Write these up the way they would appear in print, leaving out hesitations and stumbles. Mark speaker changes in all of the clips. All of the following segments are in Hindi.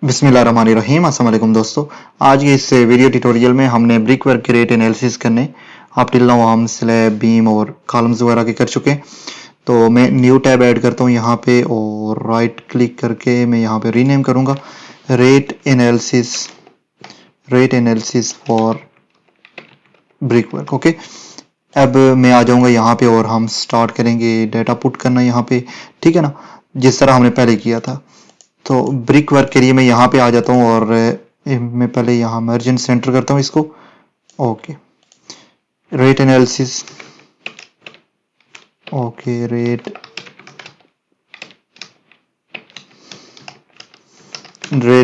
Speaker 1: बिस्मिल्लाहिर्रहमानिर्रहीम। अस्सलाम वालेकुम दोस्तों। आज के इस वीडियो ट्यूटोरियल में हमने ब्रिक वर्क के रेट एनालिसिस करने आप टिल नाउ हम स्लैब बीम और कॉलम्स वगैरह के कर चुके हैं। तो मैं न्यू टैब ऐड करता हूँ यहाँ पे और राइट क्लिक करके मैं यहाँ पे रीनेम करूँगा rate analysis for brick work. Okay, अब मैं आ जाऊँगा यहाँ पे और हम स्टार्ट करेंगे डाटा पुट करना यहाँ पे, ठीक है ना, जिस तरह हमने पहले किया था। तो ब्रिक वर्क के लिए मैं यहाँ पे आ जाता हूँ और मैं पहले यहाँ मर्जन सेंटर करता हूँ इसको। Okay, rate analysis, okay rate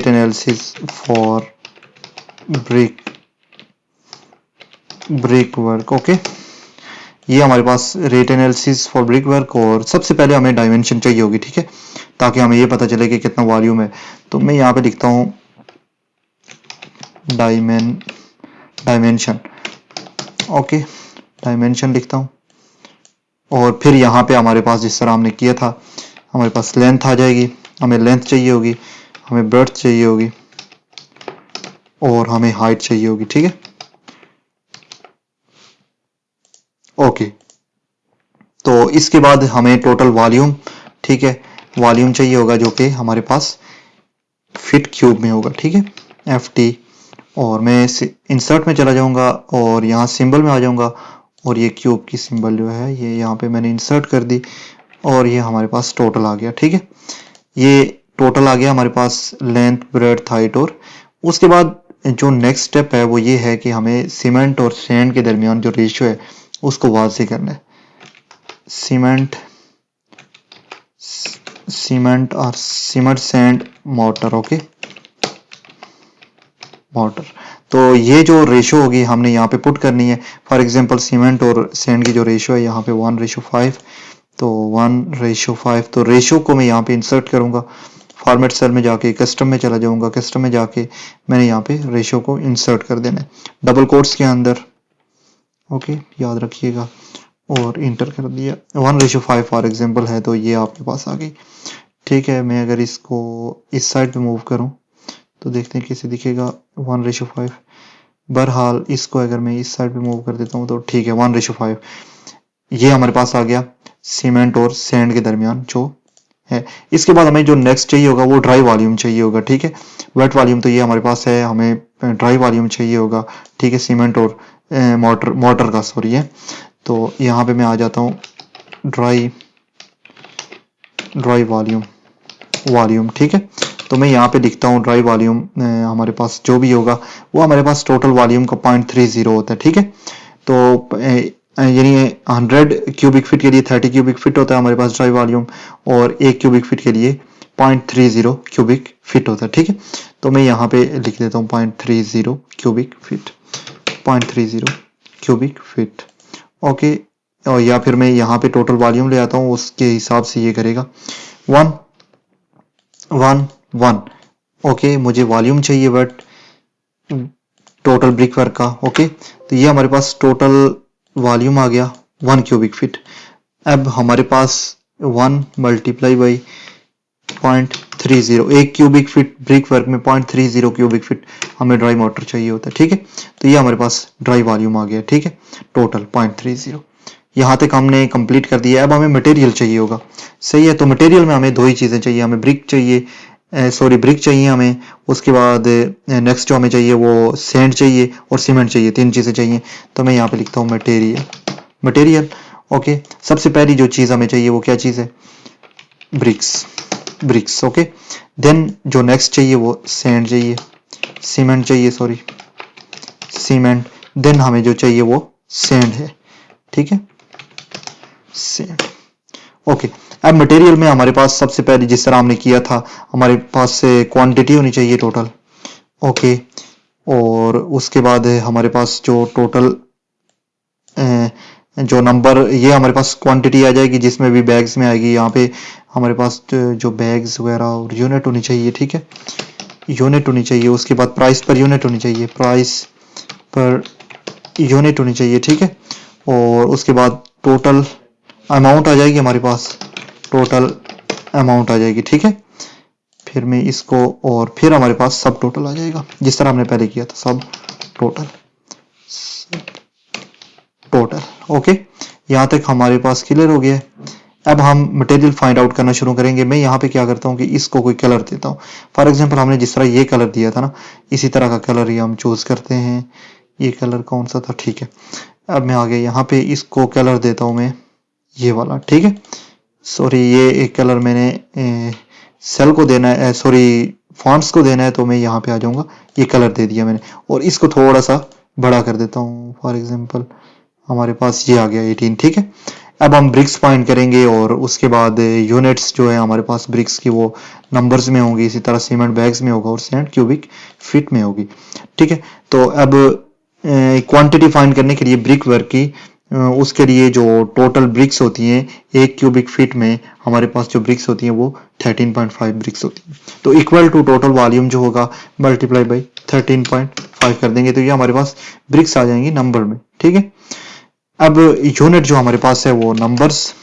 Speaker 1: analysis for brick work. Okay, ये हमारे पास rate analysis for brick work. और सबसे पहले हमें डायमेंशन चाहिए होगी, ठीक है, ताकि हमें ये पता चले कि कितना वॉल्यूम है। तो मैं यहाँ पे लिखता हूँ डायमेंशन। ओके, डायमेंशन लिखता हूँ और फिर यहाँ पे हमारे पास जिस तरह हमने किया था हमारे पास लेंथ आ जाएगी। हमें लेंथ चाहिए होगी, हमें ब्रेड्थ चाहिए होगी और हमें हाइट चाहिए होगी, ठीक है। ओके, तो इसके बाद हमें टोटल वॉल्यूम, ठीक है, वॉल्यूम चाहिए होगा जो कि हमारे पास फिट क्यूब में होगा, ठीक है, FT। और मैं इंसर्ट में चला जाऊंगा और यहाँ सिंबल में आ जाऊंगा और ये क्यूब की सिंबल जो है ये यहाँ पे मैंने इंसर्ट कर दी और ये हमारे पास टोटल आ गया, ठीक है। ये टोटल आ गया हमारे पास लेंथ, ब्रेड्थ, हाइट। और उसके बाद जो नेक्स्ट स्टेप है वो ये है कि हमें सीमेंट और सैंड के दरमियान जो रेशियो है उसको वाज़ेह करना है। सीमेंट और cement sand motor. Okay, motor, तो ये जो रेशो होगी हमने यहाँ पे पुट करनी है। फॉर एग्जांपल सीमेंट और सैंड की जो रेशो है यहाँ पे 1:5, तो 1:5। तो रेशो को मैं यहाँ पे इंसर्ट करूँगा, फॉर्मेट सेल में जाके कस्टम में चला जाऊँगा, कस्टम में जाके मैंने यहाँ पे रेशो को इंसर्ट कर देना है डबल कोट्स के अंदर। ओके, याद रखिएगा और इंटर कर दिया। 1:5 फॉर एग्जांपल है तो ये आपके पास आ गई, ठीक है। मैं अगर इसको इस साइड पे मूव करूँ तो देखते हैं कैसे दिखेगा 1:5। बहरहाल इसको अगर मैं इस साइड पे मूव कर देता हूँ तो ठीक है 1:5। ये हमारे पास आ गया सीमेंट और सैंड के दरमियान जो है। इसके बाद हमें जो नेक्स्ट चाहिए होगा वो ड्राई वॉल्यूम चाहिए होगा, ठीक है। वेट वॉल्यूम तो ये हमारे पास है, हमें ड्राई वॉल्यूम चाहिए होगा, ठीक है, सीमेंट और मोटर का, सॉरी है। तो यहाँ पे मैं आ जाता हूँ ड्राई वॉल्यूम, ठीक है। तो मैं यहाँ पे लिखता हूँ ड्राई वॉल्यूम हमारे पास जो भी होगा वो हमारे पास टोटल वॉल्यूम का 0.30 होता है, ठीक है। तो यानी 100 क्यूबिक फीट के लिए 30 क्यूबिक फीट होता है हमारे पास ड्राई वॉल्यूम और 1 क्यूबिक फीट के लिए 0.30 क्यूबिक फीट होता है, ठीक है। तो मैं यहाँ पे लिख देता हूँ 0.30 cubic feet, 0.30 cubic feet. Okay, और या फिर मैं यहाँ पे टोटल वॉल्यूम ले आता हूँ, उसके हिसाब से ये करेगा 1:1:1। ओके, मुझे वॉल्यूम चाहिए बट टोटल ब्रिक वर्क का। ओके, तो ये हमारे पास टोटल वॉल्यूम आ गया 1 क्यूबिक फीट। अब हमारे पास 1 multiply by 0.30, 1 cubic feet brick work में 0.30 क्यूबिक फीट हमें ड्राई मोटर चाहिए होता है, ठीक है। तो ये हमारे पास ड्राई वॉल्यूम आ गया, ठीक है, टोटल 0.30। यहाँ तक हमने कंप्लीट कर दिया। अब हमें मटेरियल चाहिए होगा, सही है। तो मटेरियल में हमें दो ही चीज़ें चाहिए, हमें ब्रिक चाहिए, ब्रिक चाहिए हमें। उसके बाद नेक्स्ट जो हमें चाहिए वो सैंड चाहिए और सीमेंट चाहिए, 3 चीज़ें चाहिए। तो मैं यहाँ पे लिखता हूँ मटेरियल। ओके, सबसे पहली जो चीज़ हमें चाहिए वो क्या चीज़ है, ब्रिक्स। ओके, देन जो नेक्स्ट चाहिए वो सैंड चाहिए, सीमेंट। देन हमें जो चाहिए वो सैंड है, ठीक है, सैंड। ओके, अब मटेरियल में हमारे पास सबसे पहले जिस तरह हमने किया था हमारे पास क्वांटिटी होनी चाहिए टोटल। ओके, और उसके बाद हमारे पास जो टोटल जो नंबर, ये हमारे पास क्वांटिटी आ जाएगी जिसमें भी बैग्स में आएगी। यहाँ पे हमारे पास जो बैग्स वगैरह और यूनिट होनी चाहिए, ठीक है, यूनिट होनी चाहिए। उसके बाद प्राइस पर यूनिट होनी चाहिए, ठीक है। और उसके बाद टोटल अमाउंट आ जाएगी हमारे पास, टोटल अमाउंट आ जाएगी, ठीक है। फिर मैं इसको, और फिर हमारे पास सब टोटल आ जाएगा जिस तरह हमने पहले किया था, सब टोटल टोटल। ओके, यहाँ तक हमारे पास क्लियर हो गया है। अब हम मटेरियल फाइंड आउट करना शुरू करेंगे। मैं यहाँ पे क्या करता हूँ कि इसको कोई कलर देता हूँ। फॉर एग्जांपल हमने जिस तरह ये कलर दिया था ना, इसी तरह का कलर ये हम चूज करते हैं। ये कलर कौन सा था, ठीक है। अब मैं आगे यहाँ पे इसको कलर देता हूँ मैं ये वाला, ठीक है। सॉरी, ये एक कलर मैंने सेल को देना है, सॉरी फॉन्ट्स को देना है, तो मैं यहाँ पे आ जाऊंगा। ये कलर दे दिया मैंने और इसको थोड़ा सा बड़ा कर देता हूँ। फॉर एग्जांपल हमारे पास ये आ गया 18, ठीक है। अब हम ब्रिक्स फाइंड करेंगे और उसके बाद यूनिट्स जो है हमारे पास ब्रिक्स की वो नंबर्स में होंगी, इसी तरह सीमेंट बैग्स में होगा और सैंड क्यूबिक फीट में होगी, ठीक है। तो अब क्वांटिटी फाइंड करने के लिए ब्रिक वर्क की उसके लिए जो टोटल ब्रिक्स होती हैं एक क्यूबिक फीट में, हमारे पास जो ब्रिक्स होती हैं वो 13.5 ब्रिक्स होती हैं। तो इक्वल टू टोटल वॉल्यूम जो होगा मल्टीप्लाई बाई 13.5 कर देंगे, तो ये हमारे पास ब्रिक्स आ जाएंगी नंबर में, ठीक है। अब यूनिट जो हमारे पास है वो नंबर्स।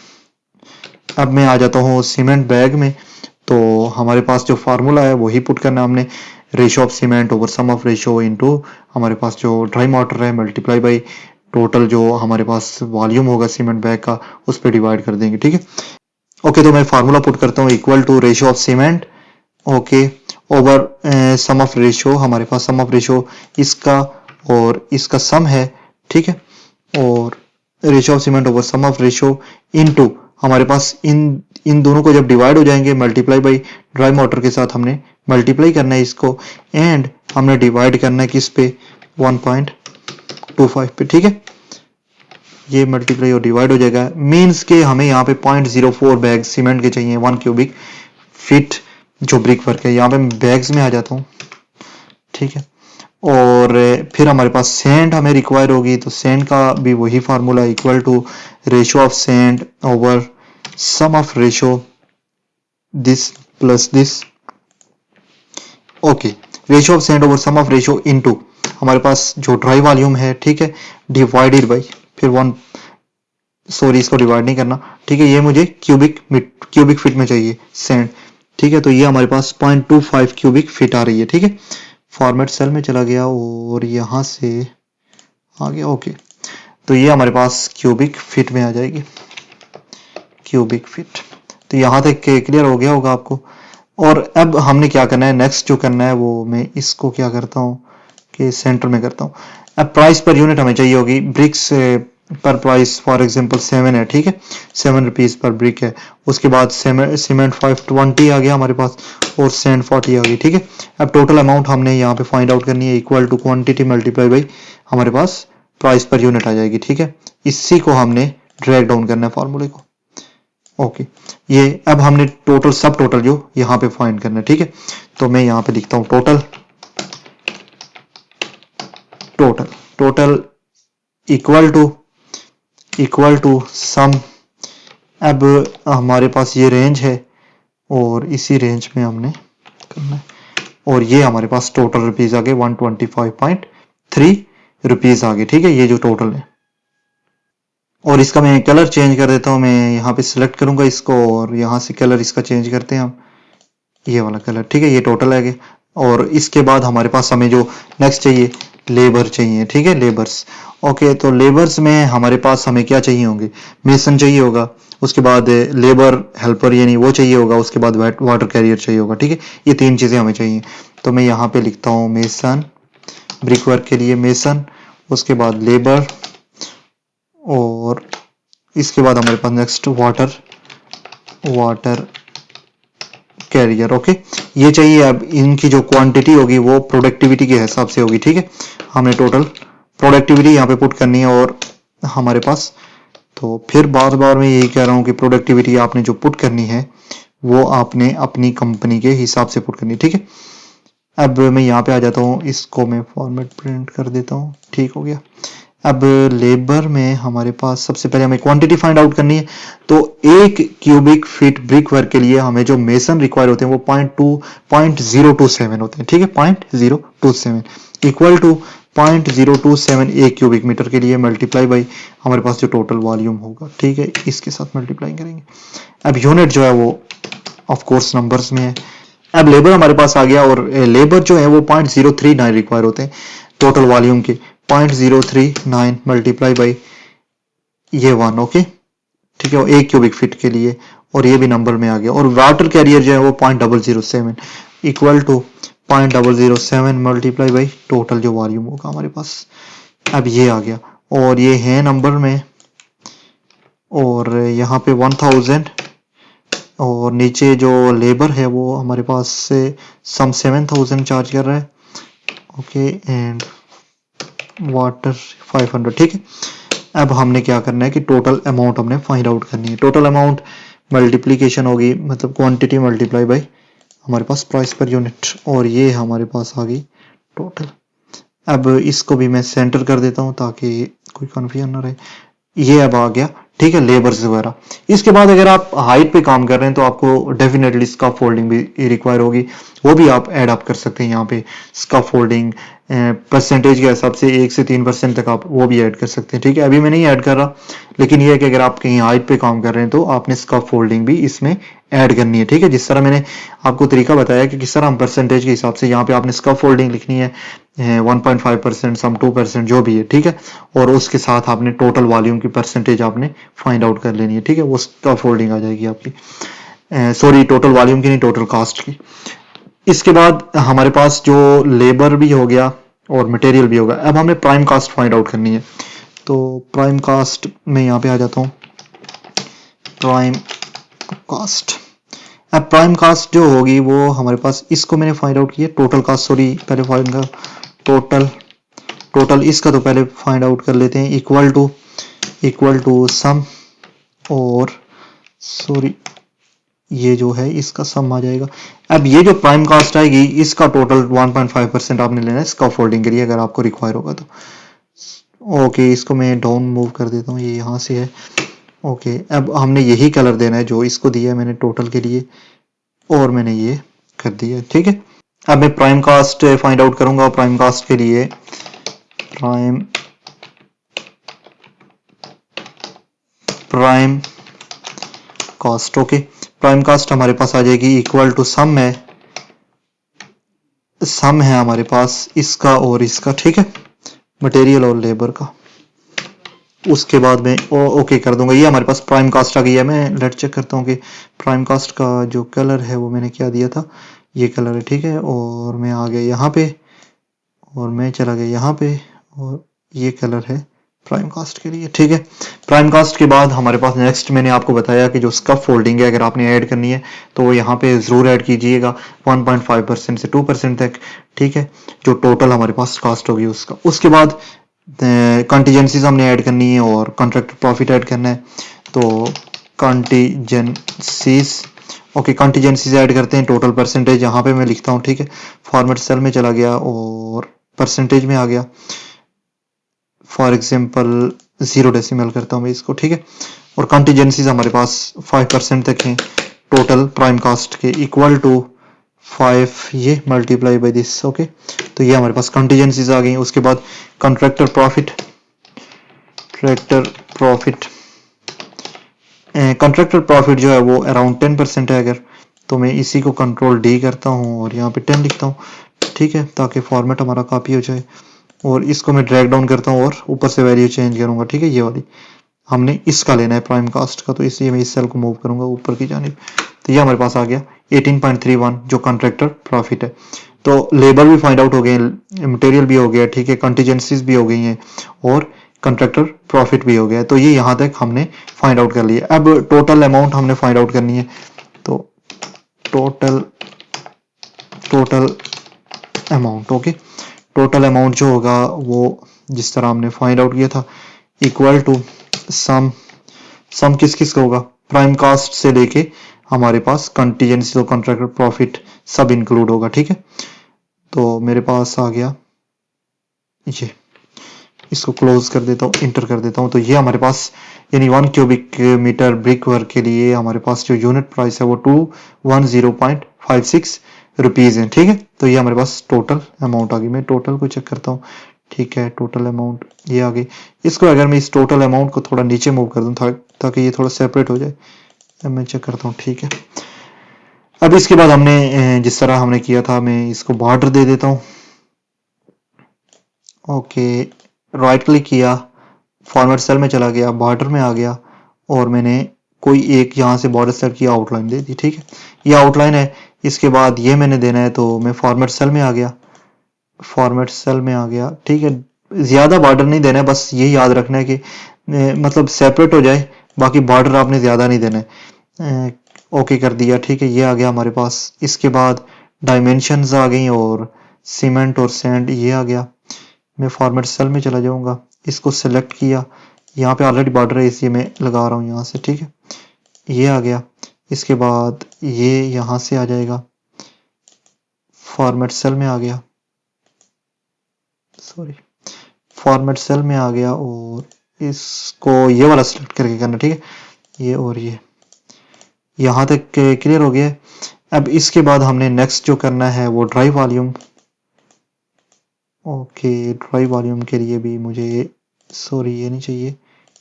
Speaker 1: अब मैं आ जाता हूँ सीमेंट बैग में। तो हमारे पास जो फार्मूला है वही पुट करना है हमने, ratio of cement over sum of ratio into हमारे पास जो ड्राई वाटर है मल्टीप्लाई बाई टोटल जो हमारे पास वॉल्यूम होगा सीमेंट बैग का, उस पर डिवाइड कर देंगे, ठीक है। ओके, तो मैं फार्मूला पुट करता हूँ, equal to ratio of cement okay over sum of ratio. हमारे पास सम ऑफ रेशो इसका और इसका सम है, ठीक है। और ratio of cement over sum of ratio into हमारे पास इन दोनों को जब डिवाइड हो जाएंगे मल्टीप्लाई बाई ड्राई वाटर के साथ हमने मल्टीप्लाई करना है इसको, एंड हमने डिवाइड करना है किस पे, 1.25 पे, ठीक है। ये मल्टीप्लाई और डिवाइड हो जाएगा, मींस के हमें यहाँ पे 0.04 बैग सीमेंट के चाहिए 1 क्यूबिक फीट जो ब्रिक वर्क है। यहाँ पे बैग्स में आ जाता हूँ, ठीक है। और फिर हमारे पास सैंड हमें रिक्वायर होगी, तो सैंड का भी वही formula, equal to ratio of sand over sum of ratio this plus this. Okay, ratio of sand over sum of ratio into हमारे पास जो ड्राई वॉल्यूम है, ठीक है, डिवाइडेड बाई फिर 1, सॉरी इसको डिवाइड नहीं करना, ठीक है। ये मुझे क्यूबिक फीट में चाहिए सैंड, ठीक है। तो ये हमारे पास 0.25 क्यूबिक फीट आ रही है, ठीक है। फॉर्मेट सेल में चला गया और यहां से आ गया, ओके। तो ये हमारे पास क्यूबिक फीट में आ जाएगी, क्यूबिक फीट। तो यहां तक क्लियर हो गया होगा आपको। और अब हमने क्या करना है, नेक्स्ट जो करना है वो मैं इसको क्या करता हूँ कि सेंटर में करता हूँ। अब प्राइस पर यूनिट हमें चाहिए होगी, ब्रिक्स पर प्राइस फॉर एग्जांपल 7 है, ठीक है, 7 रुपीज पर ब्रिक है। उसके बाद सीमेंट 520 आ गया हमारे पास और सैंड 40 आ गई, ठीक है। अब टोटल अमाउंट हमने यहाँ पे फाइंड आउट करनी है, equal to quantity multiply by हमारे पास प्राइस पर यूनिट आ जाएगी, ठीक है। इसी को हमने ड्रैग डाउन करना है फार्मूले को, ओके। ये अब हमने टोटल सब टोटल जो यहाँ पे फाइंड करना है, ठीक है। तो मैं यहाँ पे लिखता हूँ total total total equal to sum. अब हमारे पास ये रेंज है और इसी रेंज में हमने करना है, और ये हमारे पास टोटल रुपीज आ गए 125.3 रुपीज आ गए, ठीक है। ये जो टोटल है, और इसका मैं कलर चेंज कर देता हूं। मैं यहाँ पे सिलेक्ट करूंगा इसको और यहाँ से कलर इसका चेंज करते हैं हम, ये वाला कलर, ठीक है। ये टोटल है। और इसके बाद हमारे पास हमें जो नेक्स्ट चाहिए लेबर चाहिए, ठीक है, लेबर्स। ओके, तो लेबर्स में हमारे पास हमें क्या चाहिए होंगे, मेसन चाहिए होगा, उसके बाद लेबर हेल्पर यानी वो चाहिए होगा, उसके बाद वाटर कैरियर चाहिए होगा, ठीक है। ये 3 चीजें हमें चाहिए। तो मैं यहाँ पे लिखता हूँ मेसन, ब्रिक वर्क के लिए मेसन, उसके बाद लेबर, और इसके बाद हमारे पास नेक्स्ट वाटर कैरियर, ओके। ये चाहिए। अब इनकी जो क्वांटिटी होगी वो प्रोडक्टिविटी के हिसाब से होगी, ठीक है। हमने टोटल प्रोडक्टिविटी यहाँ पे पुट करनी है और हमारे पास, तो फिर बार बार मैं यही कह रहा हूँ कि प्रोडक्टिविटी आपने जो पुट करनी है वो आपने अपनी कंपनी के हिसाब से पुट करनी है, ठीक है। अब मैं यहाँ पे आ जाता हूँ, इसको मैं फॉर्मेट प्रिंट कर देता हूँ, ठीक हो गया। अब लेबर में हमारे पास सबसे पहले हमें क्वांटिटी फाइंड आउट करनी है। तो 1 क्यूबिक फीट ब्रिक वर्क के लिए हमें जो मेसन रिक्वायर होते हैं वो 0.027 होते हैं, ठीक है, 0.027 इक्वल टू 0.027 1 क्यूबिक मीटर के लिए मल्टीप्लाई बाई हमारे पास जो टोटल वॉल्यूम होगा, ठीक है, इसके साथ मल्टीप्लाई करेंगे। अब यूनिट जो है वो ऑफ कोर्स नंबर्स में है, अब लेबर हमारे पास आ गया और लेबर जो है वो 0.039 रिक्वायर होते हैं टोटल वॉल्यूम के, 0.039 मल्टीप्लाई बाई ये 1, ओके ठीक है, 1 क्यूबिक फीट के लिए, और ये भी नंबर में आ गया। और वाटर कैरियर जो है वो 0.007 equal to 0.007 multiply by total जो वॉल्यूम होगा हमारे पास। अब ये आ गया और ये है नंबर में, और यहाँ पे 1000, और नीचे जो लेबर है वो हमारे पास से सम 7000 चार्ज कर रहा है, ओके, एंड वाटर 500, ठीक है। अब हमने क्या करना है कि टोटल अमाउंट हमने फाइंड आउट करनी है। टोटल अमाउंट मल्टीप्लीकेशन होगी, मतलब क्वांटिटी मल्टीप्लाई बाय हमारे पास प्राइस पर यूनिट, और ये हमारे पास आ गई टोटल। अब इसको भी मैं सेंटर कर देता हूं ताकि कोई कंफ्यूजन ना रहे। ये अब आ गया, ठीक है, लेबर्स वगैरह। इसके बाद अगर आप हाइट पे काम कर रहे हैं तो आपको डेफिनेटली स्कफ फोल्डिंग भी रिक्वायर होगी, वो भी आप ऐड अप कर सकते हैं यहाँ पे। स्कफ फोल्डिंग परसेंटेज के हिसाब से 1 से 3% तक आप वो भी ऐड कर सकते हैं, ठीक है। अभी मैं नहीं ऐड कर रहा, लेकिन ये है कि अगर आप कहीं हाइट पे काम कर रहे हैं तो आपने स्कफ फोल्डिंग भी इसमें ऐड करनी है, ठीक है। जिस तरह मैंने आपको तरीका बताया कि किस तरह हम परसेंटेज के हिसाब से यहाँ पे आपने स्कफ फोल्डिंग लिखनी है 1.5%, सम 2%, जो भी है, ठीक है। और उसके साथ आपने टोटल वॉल्यूम की परसेंटेज आपने फाइंड आउट कर लेनी है, ठीक है। वो स्कफ फोल्डिंग आ जाएगी आपकी, सॉरी टोटल वॉल्यूम की नहीं, टोटल कास्ट की। इसके बाद हमारे पास जो लेबर भी हो गया और मटेरियल भी होगा। अब हमें प्राइम कास्ट फाइंड आउट करनी है, तो प्राइम कास्ट में यहाँ पे आ जाता हूँ, प्राइम कास्ट। अब प्राइम कास्ट जो होगी वो हमारे पास, इसको मैंने फाइंड आउट किया, टोटल कास्ट, सॉरी पहले फाइंड कर टोटल इसका तो पहले फाइंड आउट कर लेते हैं, इक्वल टू सम, और सॉरी ये जो है इसका सम आ जाएगा। अब ये जो प्राइम कास्ट आएगी इसका टोटल 1.5% आपने लेना है स्कफ फोल्डिंग के लिए, अगर आपको रिक्वायर होगा तो। ओके, इसको मैं डाउन मूव कर देता हूँ, ये यहाँ से है, ओके। अब हमने यही कलर देना है जो इसको दिया है मैंने टोटल के लिए, और मैंने ये कर दिया, ठीक है। अब मैं प्राइम कास्ट फाइंड आउट करूंगा। प्राइम कास्ट के लिए prime cost, okay, prime cost हमारे पास आ जाएगी इक्वल टू सम है हमारे पास इसका और इसका, ठीक है, मटेरियल और लेबर का। उसके बाद मैं ओके कर दूंगा, ये हमारे पास प्राइम कास्ट आ गई है। मैं लेट चेक करता हूँ कि प्राइम कास्ट का जो कलर है वो मैंने क्या दिया था, ये कलर है, ठीक है। और मैं आ गया यहाँ पे, और मैं चला गया यहाँ पे, और ये कलर है प्राइम कास्ट के लिए, ठीक है। प्राइम कास्ट के बाद हमारे पास नेक्स्ट मैंने आपको बताया कि जो स्कफ फोल्डिंग है अगर आपने ऐड करनी है तो यहाँ पे ज़रूर ऐड कीजिएगा 1.5% से 2% तक, ठीक है, जो टोटल हमारे पास कास्ट होगी उसका। उसके बाद कंटीजेंसीज हमने ऐड करनी है और कॉन्ट्रैक्टर प्रॉफिट ऐड करना है, तो कंटीजेंसीज, ओके, कंटीजेंसीज ऐड करते हैं। टोटल परसेंटेज यहाँ पे मैं लिखता हूँ, ठीक है, फॉर्मेट सेल में चला गया और परसेंटेज में आ गया, फॉर एग्जांपल 0 डेसिमल करता हूँ मैं इसको, ठीक है। और कंटीजेंसीज हमारे पास 5% तक हैं टोटल प्राइम कास्ट के, इक्वल टू 5 ये मल्टीप्लाई बाय दिस, ओके। तो ये हमारे पास कंटीजेंसीज आ गई। उसके बाद कॉन्ट्रैक्टर प्रॉफिट कॉन्ट्रैक्टर प्रॉफिट जो है वो अराउंड 10% है, अगर तो मैं इसी को कंट्रोल डी करता हूँ और यहाँ पे 10 लिखता हूँ, ठीक है, ताकि फॉर्मेट हमारा कॉपी हो जाए। और इसको मैं ड्रैग डाउन करता हूँ और ऊपर से वैल्यू चेंज करूंगा, ठीक है। ये वाली हमने इसका लेना है प्राइम कास्ट का, तो इसलिए मैं इस सेल को मूव करूंगा ऊपर की जानिब। तो ये हमारे पास आ गया 18.31 जो कॉन्ट्रैक्टर प्रॉफिट है। तो लेबर भी फाइंड आउट हो गए, मटेरियल भी हो गया, ठीक है, कंटीजेंसीज भी हो गई हैं, और कॉन्ट्रैक्टर प्रॉफिट भी हो गया। तो ये यहाँ तक हमने फाइंड आउट कर लिया। अब टोटल अमाउंट हमने फाइंड आउट करनी है, तो total amount, okay, total amount जो होगा वो जिस तरह हमने फाइंड आउट किया था, इक्वल टू सम किस किस का होगा, प्राइम कास्ट से लेके हमारे पास कंटीजेंसी और कॉन्ट्रैक्टर प्रॉफिट सब इंक्लूड होगा, ठीक है। तो मेरे पास आ गया ये, इसको क्लोज कर देता हूँ, इंटर कर देता हूँ। तो ये हमारे पास यानी 1 क्यूबिक मीटर ब्रिक वर्क के लिए हमारे पास जो यूनिट प्राइस है वो 210.56 रुपीज है, ठीक है। तो ये हमारे पास टोटल अमाउंट आ गई। मैं टोटल को चेक करता हूँ, ठीक है, टोटल अमाउंट ये आ गई। इसको अगर मैं इस टोटल अमाउंट को थोड़ा नीचे मूव कर दूँ ताकि ये थोड़ा सेपरेट हो जाए, मैं चेक करता हूँ, ठीक है। अब इसके बाद हमने जिस तरह हमने किया था, मैं इसको बॉर्डर दे देता हूँ। ओके, राइट क्लिक किया, फॉर्मेट सेल में चला गया, बॉर्डर में आ गया और मैंने कोई एक यहाँ से बॉर्डर सेट की आउटलाइन दे दी। ठीक है, ये आउटलाइन है। इसके बाद ये मैंने देना है, तो मैं फॉर्मेट सेल में आ गया, फॉर्मेट सेल में आ गया। ठीक है, ज़्यादा बॉर्डर नहीं देना है, बस ये याद रखना है कि मतलब सेपरेट हो जाए, बाकी बॉर्डर आपने ज़्यादा नहीं देना है। ओके कर दिया। ठीक है, ये आ गया हमारे पास। इसके बाद डायमेंशंस आ गई और सीमेंट और सैंड ये आ गया। मैं फॉर्मेट सेल में चला जाऊंगा, इसको सेलेक्ट किया, यहाँ पे ऑलरेडी बॉर्डर है इसलिए मैं लगा रहा हूँ यहाँ से। ठीक है, ये आ गया। इसके बाद ये यहाँ से आ जाएगा, फॉर्मेट सेल में आ गया, सॉरी, फॉर्मेट सेल में आ गया और इसको ये वाला सेलेक्ट करके करना। ठीक है, ये और ये यहाँ तक क्लियर हो गया। अब इसके बाद हमने नेक्स्ट जो करना है वो dry volume. Okay, dry volume के लिए भी मुझे, सॉरी ये नहीं चाहिए,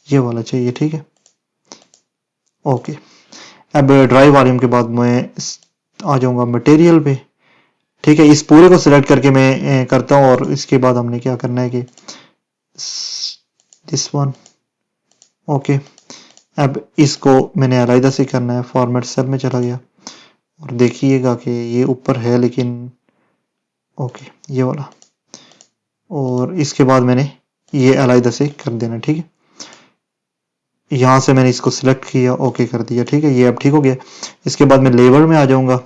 Speaker 1: ये वाला चाहिए। ठीक है, ओके। अब ड्राई वॉल्यूम के बाद मैं आ जाऊंगा मटेरियल पे। ठीक है, इस पूरे को सिलेक्ट करके मैं करता हूँ और इसके बाद हमने क्या करना है कि दिस वन। ओके, अब इसको मैंने अलग से करना है, फॉर्मेट सेल में चला गया और देखिएगा कि ये ऊपर है लेकिन, ओके ये वाला, और इसके बाद मैंने ये अलग से कर देना। ठीक है, यहाँ से मैंने इसको सिलेक्ट किया, ओके कर दिया। ठीक है, ये अब ठीक हो गया। इसके बाद मैं लेवल में आ जाऊंगा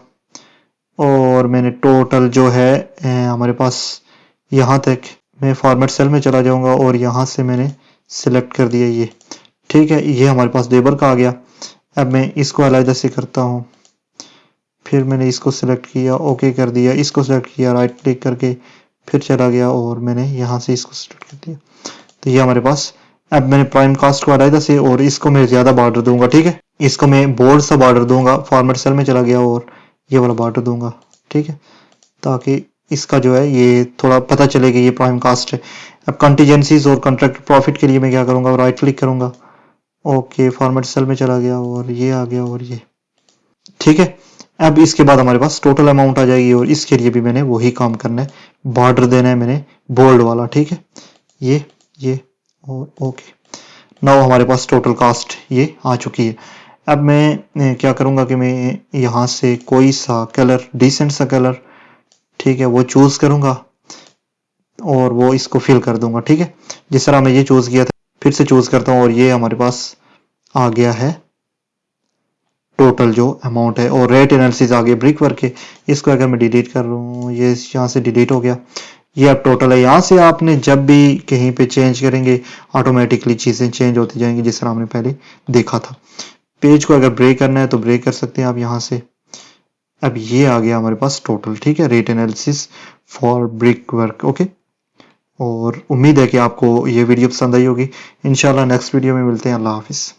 Speaker 1: और मैंने टोटल जो है हमारे पास यहाँ तक, मैं फॉर्मेट सेल में चला जाऊंगा और यहाँ से मैंने सिलेक्ट कर दिया ये। ठीक है, ये हमारे पास लेबर का आ गया। अब मैं इसको अलग से करता हूँ, फिर मैंने इसको सिलेक्ट किया, ओके कर दिया, इसको सिलेक्ट किया, राइट क्लिक करके फिर चला गया और मैंने यहाँ से इसको सिलेक्ट कर दिया। तो ये हमारे पास, अब मैंने प्राइम कास्ट को अलग से, और इसको मैं ज़्यादा बॉर्डर दूंगा। ठीक है, इसको मैं बोल्ड सा बॉर्डर दूंगा, फॉर्मेट सेल में चला गया और ये वाला बॉर्डर दूंगा। ठीक है, ताकि इसका जो है ये थोड़ा पता चले कि ये प्राइम कास्ट है। अब कंटीजेंसीज और कॉन्ट्रैक्ट प्रॉफिट के लिए मैं क्या करूँगा, राइट क्लिक करूँगा, ओके फॉर्मेट सेल में चला गया और ये आ गया और ये। ठीक है, अब इसके बाद हमारे पास टोटल अमाउंट आ जाएगी और इसके लिए भी मैंने वही काम करना है, बॉर्डर देना है मैंने बोल्ड वाला। ठीक है, ये और ओके। नाउ हमारे पास टोटल कास्ट ये आ चुकी है। अब मैं क्या करूँगा कि मैं यहाँ से कोई सा कलर, डिसेंट सा कलर, ठीक है, वो चूज़ करूँगा और वो इसको फिल कर दूंगा। ठीक है, जिस तरह मैं ये चूज़ किया था फिर से चूज़ करता हूँ और ये हमारे पास आ गया है टोटल जो अमाउंट है, और रेट एनालिसिस आ गया ब्रिक वर्क के। इसको अगर मैं डिलीट कर रहा हूँ, ये यहाँ से डिलीट हो गया। ये अब टोटल है। यहाँ से आपने जब भी कहीं पे चेंज करेंगे ऑटोमेटिकली चीज़ें चेंज होती जाएंगी, जिस तरह हमने पहले देखा था। पेज को अगर ब्रेक करना है तो ब्रेक कर सकते हैं आप यहाँ से। अब ये आ गया हमारे पास टोटल। ठीक है, rate analysis for brick work. Okay, और उम्मीद है कि आपको ये वीडियो पसंद आई होगी। इंशाल्लाह नेक्स्ट वीडियो में मिलते हैं। अल्लाह हाफिज़।